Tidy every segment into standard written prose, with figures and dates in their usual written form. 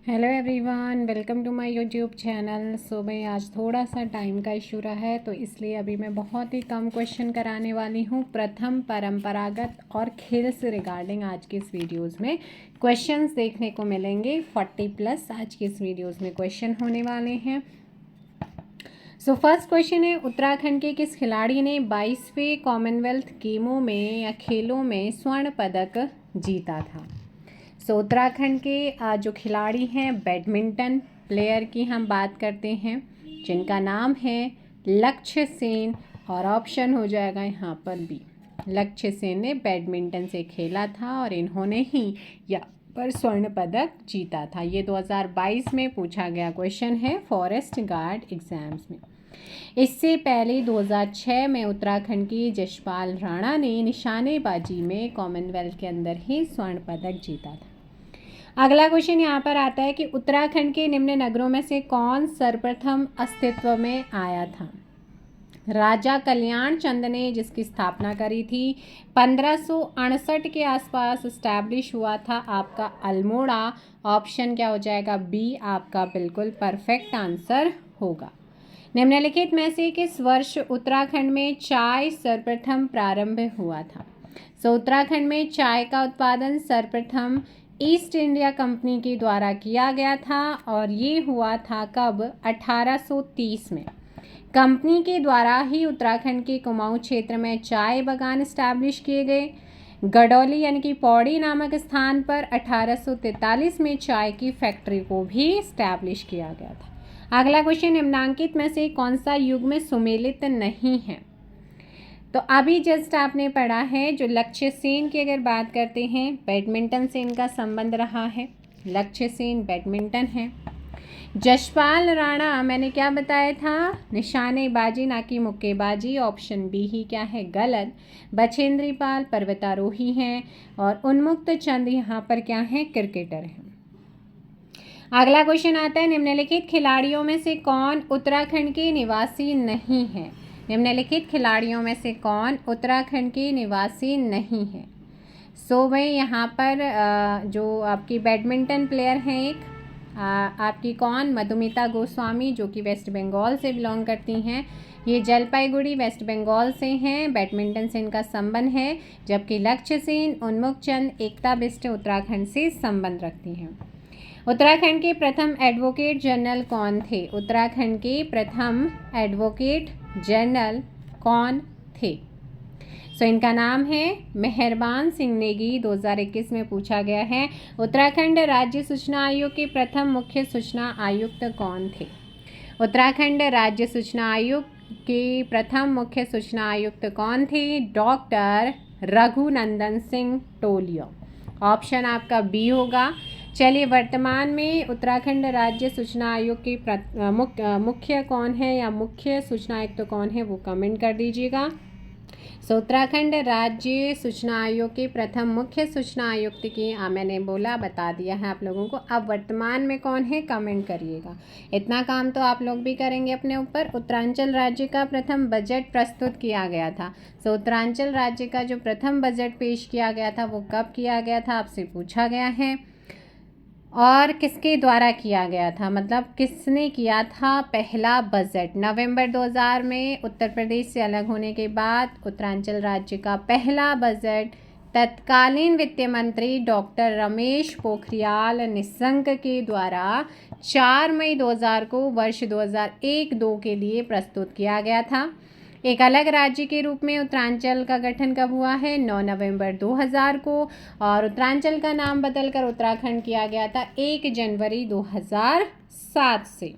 Hello everyone, welcome to my YouTube channel. So भाई आज थोड़ा सा टाइम का इशू रहा है, तो इसलिए अभी मैं बहुत ही कम क्वेश्चन कराने वाली हूँ। प्रथम परंपरागत और खेल से रिगार्डिंग आज के इस वीडियोज़ में क्वेश्चंस देखने को मिलेंगे। 40+ आज के इस वीडियोज़ में क्वेश्चन होने वाले हैं। सो फर्स्ट क्वेश्चन है, उत्तराखंड के किस खिलाड़ी ने 22वें कॉमनवेल्थ गेमों में या खेलों में स्वर्ण पदक जीता था। सो उत्तराखंड के जो खिलाड़ी हैं, बैडमिंटन प्लेयर की हम बात करते हैं, जिनका नाम है लक्ष्य सेन, और ऑप्शन हो जाएगा यहाँ पर बी। लक्ष्य सेन ने बैडमिंटन से खेला था और इन्होंने ही यहाँ पर स्वर्ण पदक जीता था। ये 2022 में पूछा गया क्वेश्चन है फॉरेस्ट गार्ड एग्जाम्स में। इससे पहले 2006 में उत्तराखंड की जशपाल राणा ने निशानेबाजी में कॉमनवेल्थ के अंदर ही स्वर्ण पदक जीता था। अगला क्वेश्चन यहाँ पर आता है कि उत्तराखंड के निम्न नगरों में से कौन सर्वप्रथम अस्तित्व में आया था। राजा कल्याण चंद ने जिसकी स्थापना करी थी 1568 के आसपास इस्टेब्लिश हुआ था आपका अल्मोड़ा। ऑप्शन क्या हो जाएगा, बी आपका बिल्कुल परफेक्ट आंसर होगा। निम्नलिखित में से किस वर्ष उत्तराखंड में चाय सर्वप्रथम प्रारंभ हुआ था। उत्तराखंड में चाय का उत्पादन सर्वप्रथम ईस्ट इंडिया कंपनी के द्वारा किया गया था, और ये हुआ था कब, 1830 में। कंपनी के द्वारा ही उत्तराखंड के कुमाऊं क्षेत्र में चाय बागान इस्टेब्लिश किए गए। गडौली यानी कि पौड़ी नामक स्थान पर 1843 में चाय की फैक्ट्री को भी इस्टेब्लिश किया गया था। अगला क्वेश्चन, निम्नांकित में से कौन सा युग्म सुमेलित नहीं है। तो अभी जस्ट आपने पढ़ा है, जो लक्ष्य सेन की अगर बात करते हैं, बैडमिंटन से इनका संबंध रहा है। लक्ष्य सेन बैडमिंटन है। जशपाल राणा मैंने क्या बताया था, निशानेबाजी ना कि मुक्केबाजी। ऑप्शन बी ही क्या है, गलत। बछेंद्री पाल पर्वतारोही हैं, और उन्मुक्त चंद यहाँ पर क्या है, क्रिकेटर हैं। अगला क्वेश्चन आता है, निम्नलिखित खिलाड़ियों में से कौन उत्तराखंड के निवासी नहीं है। निम्नलिखित खिलाड़ियों में से कौन उत्तराखंड के निवासी नहीं है। भाई यहाँ पर जो आपकी बैडमिंटन प्लेयर हैं एक आपकी कौन, मधुमिता गोस्वामी, जो कि वेस्ट बंगाल से बिलोंग करती हैं। ये जलपाईगुड़ी वेस्ट बंगाल से हैं, बैडमिंटन से इनका संबंध है। जबकि लक्ष्य सेन, उन्मुक्त चंद, एकता बिष्ट उत्तराखंड से संबंध रखती हैं। उत्तराखंड के प्रथम एडवोकेट जनरल कौन थे। उत्तराखंड के प्रथम एडवोकेट जनरल कौन थे। इनका नाम है मेहरबान सिंह नेगी। 2021 में पूछा गया है। उत्तराखंड राज्य सूचना आयोग के प्रथम मुख्य सूचना आयुक्त कौन थे। उत्तराखंड राज्य सूचना आयोग के प्रथम मुख्य सूचना आयुक्त कौन थे, डॉक्टर रघुनंदन सिंह टोलियो। ऑप्शन आपका बी होगा। चलिए, वर्तमान में उत्तराखंड राज्य सूचना आयोग के मुख्य कौन है या मुख्य सूचना आयुक्त कौन है, वो कमेंट कर दीजिएगा। उत्तराखंड राज्य सूचना आयोग के प्रथम मुख्य सूचना आयुक्त की मैंने बोला, बता दिया है आप लोगों को। अब वर्तमान में कौन है, कमेंट करिएगा। इतना काम तो आप लोग भी करेंगे अपने ऊपर। उत्तरांचल राज्य का प्रथम बजट प्रस्तुत किया गया था। उत्तरांचल राज्य का जो प्रथम बजट पेश किया गया था वो कब किया गया था, आपसे पूछा गया है। और किसके द्वारा किया गया था, मतलब किसने किया था पहला बजट। नवंबर 2000 में उत्तर प्रदेश से अलग होने के बाद उत्तरांचल राज्य का पहला बजट तत्कालीन वित्त मंत्री डॉक्टर रमेश पोखरियाल निशंक के द्वारा 4 मई 2000 को वर्ष 2001-2 के लिए प्रस्तुत किया गया था। एक अलग राज्य के रूप में उत्तरांचल का गठन कब हुआ है, 9 नवंबर 2000 को, और उत्तरांचल का नाम बदलकर उत्तराखंड किया गया था 1 जनवरी 2007 से।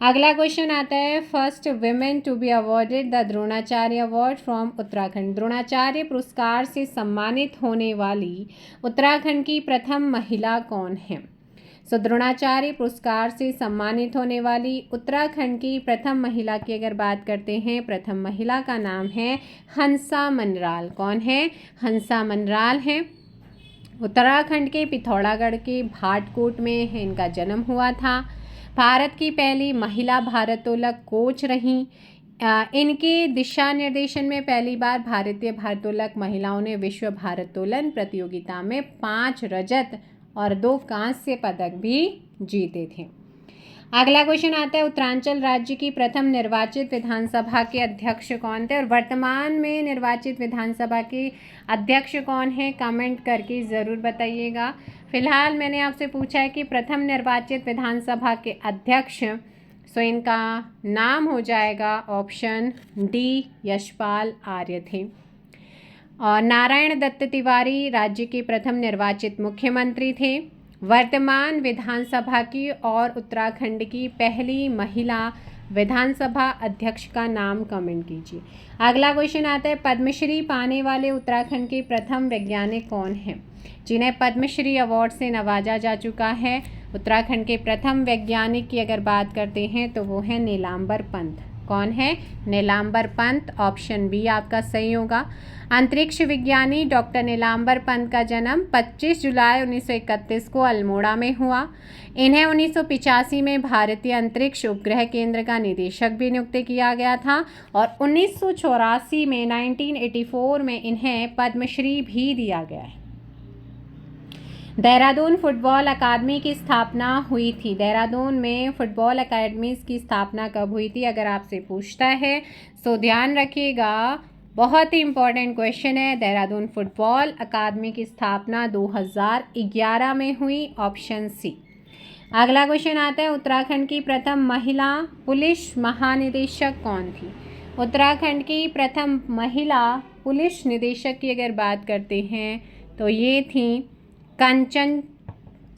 अगला क्वेश्चन आता है, first women to be awarded the Dronacharya award from Uttarakhand. Dronacharya पुरस्कार से सम्मानित होने वाली उत्तराखंड की प्रथम महिला कौन है। द्रोणाचार्य पुरस्कार से सम्मानित होने वाली उत्तराखंड की प्रथम महिला की अगर बात करते हैं, प्रथम महिला का नाम है हंसा मनराल। कौन है, हंसा मनराल है। उत्तराखंड के पिथौरागढ़ के भाटकोट में इनका जन्म हुआ था। भारत की पहली महिला भारोत्तोलक कोच रहीं। इनके दिशा निर्देशन में पहली बार भारतीय भारोत्तोलक महिलाओं ने विश्व भारोत्तोलन प्रतियोगिता में 5 रजत और 2 कांस्य पदक भी जीते थे। अगला क्वेश्चन आता है, उत्तरांचल राज्य की प्रथम निर्वाचित विधानसभा के अध्यक्ष कौन थे? और वर्तमान में निर्वाचित विधानसभा के अध्यक्ष कौन है? कमेंट करके ज़रूर बताइएगा। फिलहाल मैंने आपसे पूछा है कि प्रथम निर्वाचित विधानसभा के अध्यक्ष, सो इनका नाम हो जाएगा ऑप्शन डी, यशपाल आर्य थे। और नारायण दत्त तिवारी राज्य के प्रथम निर्वाचित मुख्यमंत्री थे। वर्तमान विधानसभा की और उत्तराखंड की पहली महिला विधानसभा अध्यक्ष का नाम कमेंट कीजिए। अगला क्वेश्चन आता है, पद्मश्री पाने वाले उत्तराखंड के प्रथम वैज्ञानिक कौन हैं, जिन्हें पद्मश्री अवार्ड से नवाजा जा चुका है? उत्तराखंड के प्रथम वैज्ञानिक की अगर बात करते हैं तो वो है नीलांबर पंत। कौन है? नीलांबर पंत। ऑप्शन बी आपका सही होगा। अंतरिक्ष विज्ञानी डॉक्टर नीलांबर पंत का जन्म 25 जुलाई 1931 को अल्मोड़ा में हुआ। इन्हें 1985 में भारतीय अंतरिक्ष उपग्रह केंद्र का निदेशक भी नियुक्त किया गया था और 1984 में 1984 में इन्हें पद्मश्री भी दिया गया है। देहरादून फुटबॉल अकादमी की स्थापना हुई थी। देहरादून में फुटबॉल अकादमी की स्थापना कब हुई थी अगर आपसे पूछता है, सो ध्यान रखिएगा, बहुत ही इंपॉर्टेंट क्वेश्चन है। देहरादून फुटबॉल अकादमी की स्थापना 2011 में हुई। Option C. अगला क्वेश्चन आता है, उत्तराखंड की प्रथम महिला पुलिस महानिदेशक कौन थी? उत्तराखंड की प्रथम महिला पुलिस निदेशक की अगर बात करते हैं तो ये थी कंचन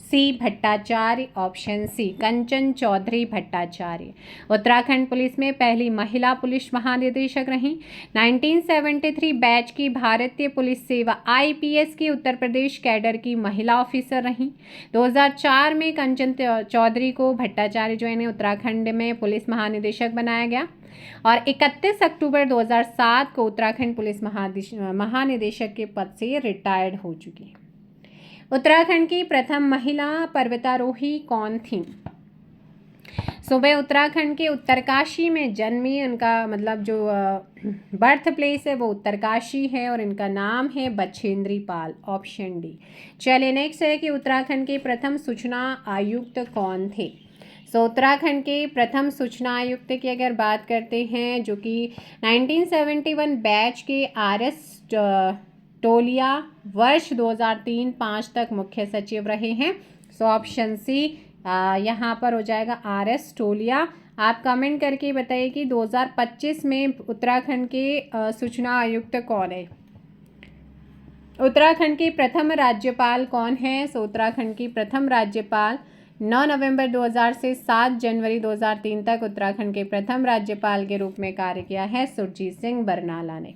सी भट्टाचार्य। ऑप्शन सी, कंचन चौधरी भट्टाचार्य उत्तराखंड पुलिस में पहली महिला पुलिस महानिदेशक रहीं। 1973 बैच की भारतीय पुलिस सेवा IPS की उत्तर प्रदेश कैडर की महिला ऑफिसर रहीं। 2004 में कंचन चौधरी को भट्टाचार्य जो है उत्तराखंड में पुलिस महानिदेशक बनाया गया और 31 अक्टूबर 2007 को उत्तराखंड पुलिस महानिदेशक के पद से रिटायर्ड हो चुकी है। उत्तराखंड की प्रथम महिला पर्वतारोही कौन थी? सुबह उत्तराखंड के उत्तरकाशी में जन्मी। उनका मतलब जो बर्थ प्लेस है वो उत्तरकाशी है और इनका नाम है बछेंद्री पाल। Option D. चलिए नेक्स्ट है कि उत्तराखंड के प्रथम सूचना आयुक्त कौन थे? सो उत्तराखंड के प्रथम सूचना आयुक्त की अगर बात करते हैं जो कि 1971 बैच के RS टोलिया वर्ष 2003-05 तक मुख्य सचिव रहे हैं। सो ऑप्शन सी यहाँ पर हो जाएगा RS टोलिया। आप कमेंट करके बताइए कि 2025 में उत्तराखंड के सूचना आयुक्त कौन है? उत्तराखंड के प्रथम राज्यपाल कौन है? सो उत्तराखंड की प्रथम राज्यपाल 9 नवंबर 2000 से 7 जनवरी 2003 तक उत्तराखंड के प्रथम राज्यपाल के रूप में कार्य किया है सुरजीत सिंह बरनाला ने।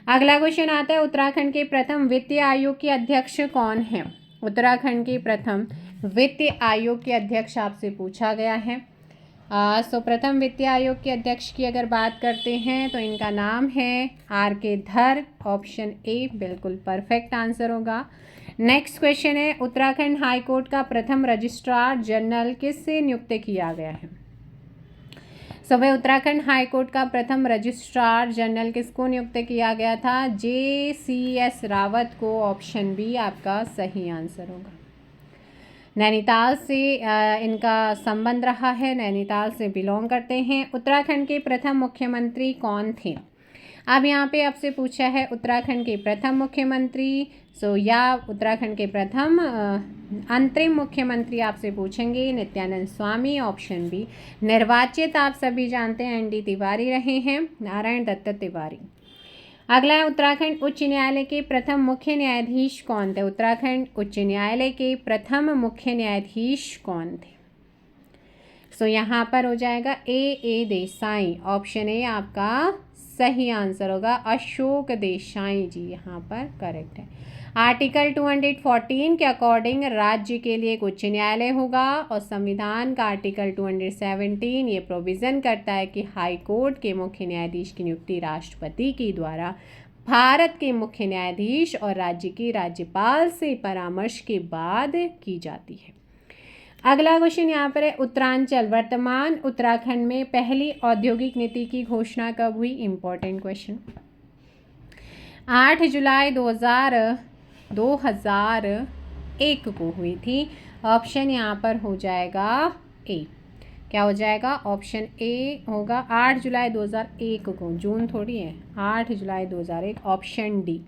अगला क्वेश्चन आता है, उत्तराखंड के प्रथम वित्त आयोग के अध्यक्ष कौन है? उत्तराखंड के प्रथम वित्त आयोग के अध्यक्ष आपसे पूछा गया है। सो प्रथम वित्त आयोग के अध्यक्ष की अगर बात करते हैं तो इनका नाम है RK धर। ऑप्शन ए बिल्कुल परफेक्ट आंसर होगा। नेक्स्ट क्वेश्चन है, उत्तराखंड हाईकोर्ट का प्रथम रजिस्ट्रार जनरल किससे नियुक्त किया गया है? वह उत्तराखंड हाईकोर्ट का प्रथम रजिस्ट्रार जनरल किसको नियुक्त किया गया था? JCS रावत को। ऑप्शन बी आपका सही आंसर होगा। नैनीताल से इनका संबंध रहा है, नैनीताल से बिलोंग करते हैं। उत्तराखंड के प्रथम मुख्यमंत्री कौन थे? अब यहाँ पे आपसे पूछा है उत्तराखंड के प्रथम मुख्यमंत्री, या उत्तराखंड के प्रथम अंतरिम मुख्यमंत्री आपसे पूछेंगे नित्यानंद स्वामी। Option B. निर्वाचित आप सभी जानते हैं ND तिवारी रहे हैं, नारायण दत्त तिवारी। अगला है, उत्तराखंड उच्च न्यायालय के प्रथम मुख्य न्यायाधीश कौन थे? उत्तराखंड उच्च न्यायालय के प्रथम मुख्य न्यायाधीश कौन थे? यहाँ पर हो जाएगा A देसाई। ऑप्शन ए आपका सही आंसर होगा, अशोक देसाई जी यहाँ पर करेक्ट है। आर्टिकल 214 के अकॉर्डिंग राज्य के लिए एक उच्च न्यायालय होगा और संविधान का आर्टिकल 217 ये प्रोविज़न करता है कि हाई कोर्ट के मुख्य न्यायाधीश की नियुक्ति राष्ट्रपति के द्वारा भारत के मुख्य न्यायाधीश और राज्य के राज्यपाल से परामर्श के बाद की जाती है। अगला क्वेश्चन यहाँ पर है, उत्तरांचल वर्तमान उत्तराखंड में पहली औद्योगिक नीति की घोषणा कब हुई? Important question. 8 जुलाई 2000 2001 को हुई थी। ऑप्शन यहाँ पर हो जाएगा ए। क्या हो जाएगा? ऑप्शन ए होगा 8 जुलाई 2001 को, जून थोड़ी है, 8 जुलाई 2001, option D.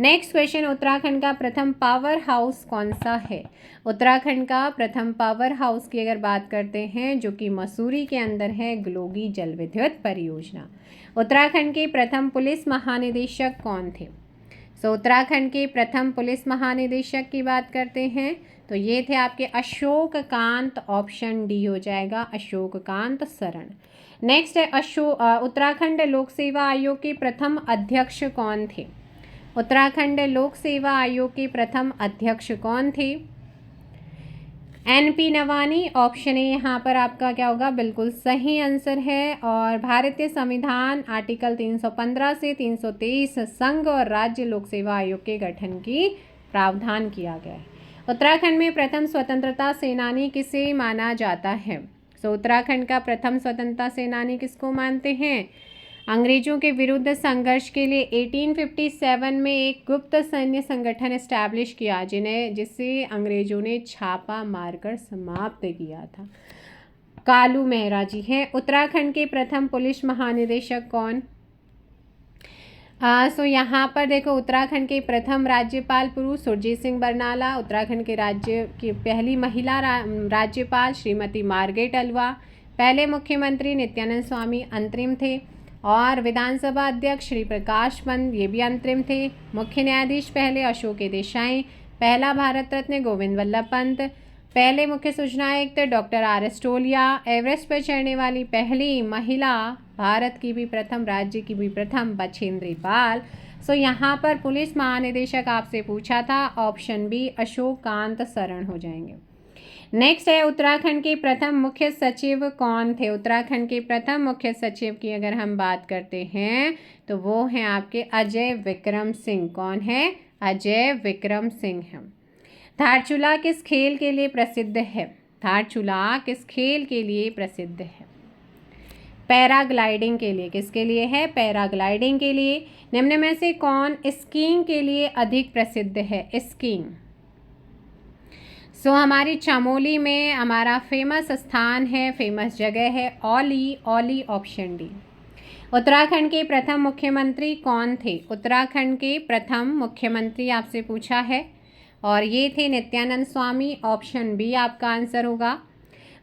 Next question, Uttarakhand का प्रथम पावर हाउस कौन सा है? उत्तराखंड का प्रथम पावर हाउस की अगर बात करते हैं, जो कि मसूरी के अंदर है, गलोगी जल विद्युत परियोजना। उत्तराखंड के प्रथम पुलिस महानिदेशक कौन थे? उत्तराखंड के प्रथम पुलिस महानिदेशक की बात करते हैं तो ये थे आपके अशोक कांत, ऑप्शन डी हो जाएगा, अशोक कांत शरण। नेक्स्ट है उत्तराखंड लोक सेवा आयोग के प्रथम अध्यक्ष कौन थे? उत्तराखंड लोक सेवा आयोग के प्रथम अध्यक्ष कौन थे? NP नवानी, ऑप्शन ए यहाँ पर आपका क्या होगा? बिल्कुल सही आंसर है। और भारतीय संविधान आर्टिकल 315 से 323 संघ और राज्य लोक सेवा आयोग के गठन की प्रावधान किया गया है। उत्तराखंड में प्रथम स्वतंत्रता सेनानी किसे माना जाता है? उत्तराखंड का प्रथम स्वतंत्रता सेनानी किसको मानते हैं? अंग्रेजों के विरुद्ध संघर्ष के लिए 1857 में एक गुप्त सैन्य संगठन एस्टैब्लिश किया, जिसे अंग्रेजों ने छापा मारकर समाप्त किया था। कालू मेहरा जी हैं। उत्तराखंड के प्रथम पुलिस महानिदेशक कौन? यहाँ पर देखो, उत्तराखंड के प्रथम राज्यपाल पुरुष सुरजीत सिंह बरनाला, उत्तराखंड के राज्य की पहली महिला राज्यपाल श्रीमती मार्गरेट अल्वा, पहले मुख्यमंत्री नित्यानंद स्वामी अंतरिम थे, और विधानसभा अध्यक्ष श्री प्रकाश पंत ये भी अंतरिम थे। मुख्य न्यायाधीश पहले अशोक देसाई, पहला भारत रत्न गोविंद वल्लभ पंत, पहले मुख्य सूचना आयुक्त डॉक्टर RS टोलिया, एवरेस्ट पर चढ़ने वाली पहली महिला, भारत की भी प्रथम, राज्य की भी प्रथम, बछेंद्री पाल। यहाँ पर पुलिस महानिदेशक आपसे पूछा था, ऑप्शन बी अशोक कांत शरण हो जाएंगे। नेक्स्ट है, उत्तराखंड के प्रथम मुख्य सचिव कौन थे? उत्तराखंड के प्रथम मुख्य सचिव की अगर हम बात करते हैं तो वो हैं आपके अजय विक्रम सिंह। कौन है? अजय विक्रम सिंह हैं। धारचूला किस खेल के लिए प्रसिद्ध है? धारचूला किस खेल के लिए प्रसिद्ध है? पैराग्लाइडिंग के लिए। किसके लिए है? पैराग्लाइडिंग के लिए। निम्न में से कौन स्कीइंग के लिए अधिक प्रसिद्ध है? स्कीइंग। हमारी चमोली में हमारा फेमस स्थान है, फेमस जगह है औली। Auli, option D. उत्तराखंड के प्रथम मुख्यमंत्री कौन थे? उत्तराखंड के प्रथम मुख्यमंत्री आपसे पूछा है और ये थे नित्यानंद स्वामी, ऑप्शन बी आपका आंसर होगा।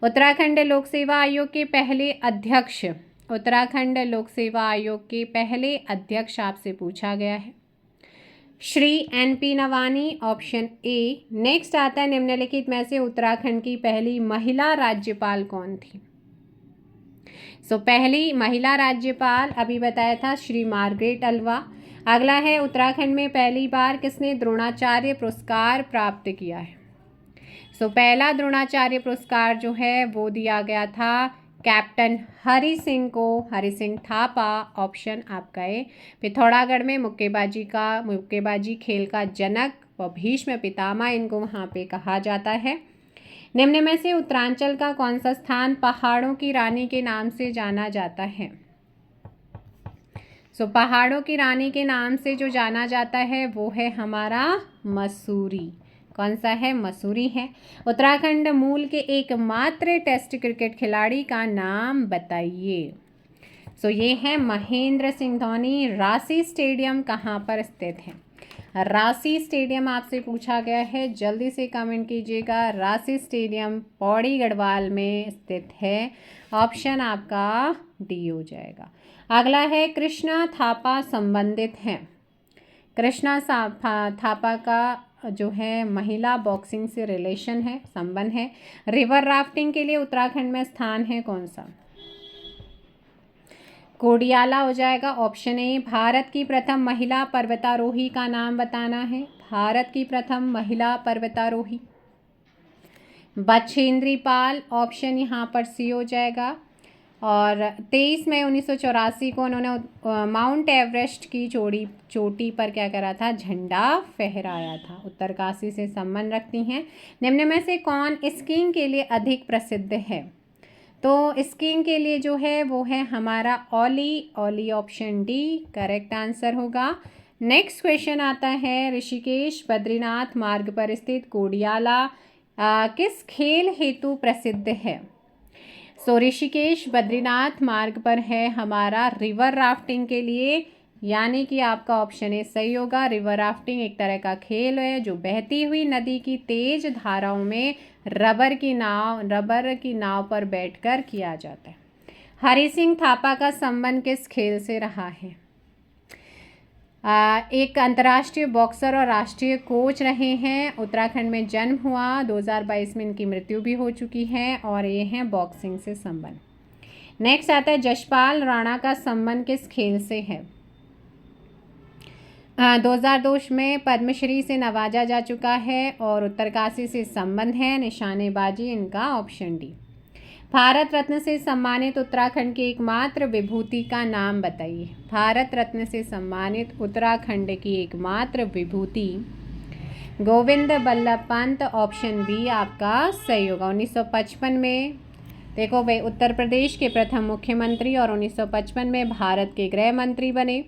उत्तराखंड लोक सेवा आयोग के पहले अध्यक्ष, उत्तराखंड लोक सेवा आयोग के पहले अध्यक्ष आपसे पूछा गया है, Shri NP Nawani, option A. Next आता है, निम्नलिखित में से उत्तराखंड की पहली महिला राज्यपाल कौन थी? पहली महिला राज्यपाल अभी बताया था, श्री मार्गरेट अल्वा। अगला है, उत्तराखंड में पहली बार किसने द्रोणाचार्य पुरस्कार प्राप्त किया है? पहला द्रोणाचार्य पुरस्कार जो है वो दिया गया था कैप्टन हरि सिंह को, हरि सिंह थापा, ऑप्शन आपका ए। पिथौरागढ़ में मुक्केबाजी खेल का जनक व भीष्म पितामह इनको वहाँ पे कहा जाता है। निम्न में से उत्तरांचल का कौन सा स्थान पहाड़ों की रानी के नाम से जाना जाता है? पहाड़ों की रानी के नाम से जो जाना जाता है वो है हमारा मसूरी। कौन सा है? मसूरी है। उत्तराखंड मूल के एकमात्र टेस्ट क्रिकेट खिलाड़ी का नाम बताइए। ये है महेंद्र सिंह धोनी। रांसी स्टेडियम कहाँ पर स्थित है? रांसी स्टेडियम आपसे पूछा गया है, जल्दी से कमेंट कीजिएगा। रांसी स्टेडियम पौड़ी गढ़वाल में स्थित है, ऑप्शन आपका डी हो जाएगा। अगला है, कृष्णा थापा संबंधित हैं। कृष्णा थापा का जो है महिला बॉक्सिंग से रिलेशन है, संबंध है। रिवर राफ्टिंग के लिए उत्तराखंड में स्थान है कौन सा? कोडियाला हो जाएगा, ऑप्शन ए। भारत की प्रथम महिला पर्वतारोही का नाम बताना है। भारत की प्रथम महिला पर्वतारोही बछेंद्री पाल, ऑप्शन यहाँ पर सी हो जाएगा। और 23 मई 1984 को उन्होंने माउंट एवरेस्ट की चोटी पर क्या करा था? झंडा फहराया था। उत्तरकाशी से संबंध रखती हैं। निम्न में से कौन स्कीइंग के लिए अधिक प्रसिद्ध है? स्कीइंग के लिए जो है वो है हमारा Auli. Auli, option D correct answer होगा। नेक्स्ट क्वेश्चन आता है, ऋषिकेश बद्रीनाथ मार्ग पर स्थित कोडियाला किस खेल हेतु प्रसिद्ध है? सो ऋषिकेश बद्रीनाथ मार्ग पर है हमारा रिवर राफ्टिंग के लिए, यानी कि आपका ऑप्शन ए सही होगा। रिवर राफ्टिंग एक तरह का खेल है जो बहती हुई नदी की तेज धाराओं में रबर की नाव पर बैठकर किया जाता है। हरि सिंह थापा का संबंध किस खेल से रहा है? एक अंतर्राष्ट्रीय बॉक्सर और राष्ट्रीय कोच रहे हैं। उत्तराखंड में जन्म हुआ, 2022 में इनकी मृत्यु भी हो चुकी है और ये हैं बॉक्सिंग से संबंध। नेक्स्ट आता है, जशपाल राणा का संबंध किस खेल से है? 2002 में पद्मश्री से नवाजा जा चुका है और उत्तरकाशी से संबंध है, निशानेबाजी, इनका ऑप्शन डी। भारत रत्न से सम्मानित उत्तराखंड की एकमात्र विभूति का नाम बताइए। भारत रत्न से सम्मानित उत्तराखंड की एकमात्र विभूति गोविंद बल्लभ पंत, ऑप्शन बी आपका सही होगा। 1955 में देखो भाई, उत्तर प्रदेश के प्रथम मुख्यमंत्री और 1955 में भारत के गृह मंत्री बने।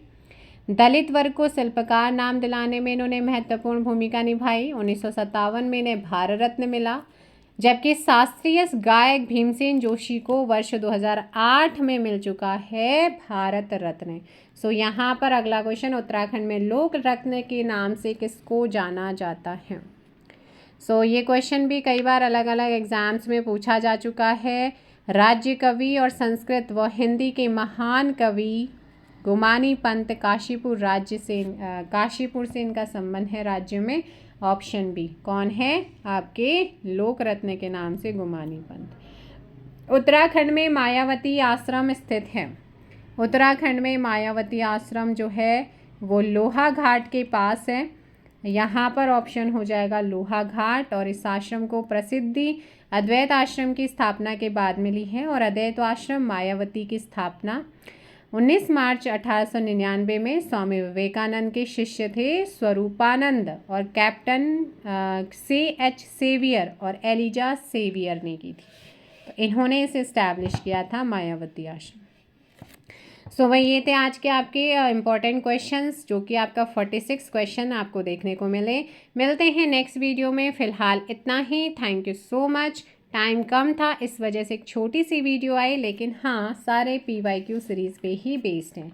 दलित वर्ग को शिल्पकार नाम दिलाने में इन्होंने महत्वपूर्ण भूमिका निभाई। 1957 में इन्हें भारत रत्न मिला, जबकि शास्त्रीय गायक भीमसेन जोशी को वर्ष 2008 में मिल चुका है भारत रत्न। सो यहाँ पर अगला क्वेश्चन, उत्तराखंड में लोक रत्न के नाम से किसको जाना जाता है? सो ये क्वेश्चन भी कई बार अलग अलग एग्जाम्स में पूछा जा चुका है। राज्य कवि और संस्कृत व हिंदी के महान कवि गुमानी पंत काशीपुर से इनका संबंध है राज्य में, ऑप्शन बी। कौन है आपके लोक रत्न के नाम से गुमानी पंत? उत्तराखंड में मायावती आश्रम स्थित है। उत्तराखंड में मायावती आश्रम जो है वो लोहा घाट के पास है। यहाँ पर ऑप्शन हो जाएगा लोहा घाट। और इस आश्रम को प्रसिद्धि अद्वैत आश्रम की स्थापना के बाद मिली है और अद्वैत आश्रम मायावती की स्थापना 19 मार्च 1899 में स्वामी विवेकानंद के शिष्य थे स्वरूपानंद और कैप्टन C.H. सेवियर और एलिजा सेवियर ने की थी। तो इन्होंने इसे इस्टेब्लिश किया था मायावती आश्रम। सो वही ये थे आज के आपके इम्पॉर्टेंट क्वेश्चंस, जो कि आपका 46 क्वेश्चन आपको देखने को मिलते हैं नेक्स्ट वीडियो में। फ़िलहाल इतना ही। Thank you so much. Time कम था, इस वजह से एक छोटी सी वीडियो आई, लेकिन हाँ सारे PYQ सीरीज़ पे ही बेस्ड हैं।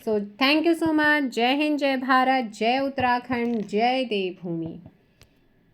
So thank you so much. जय हिंद, जय भारत, जय उत्तराखंड, जय देवभूमि।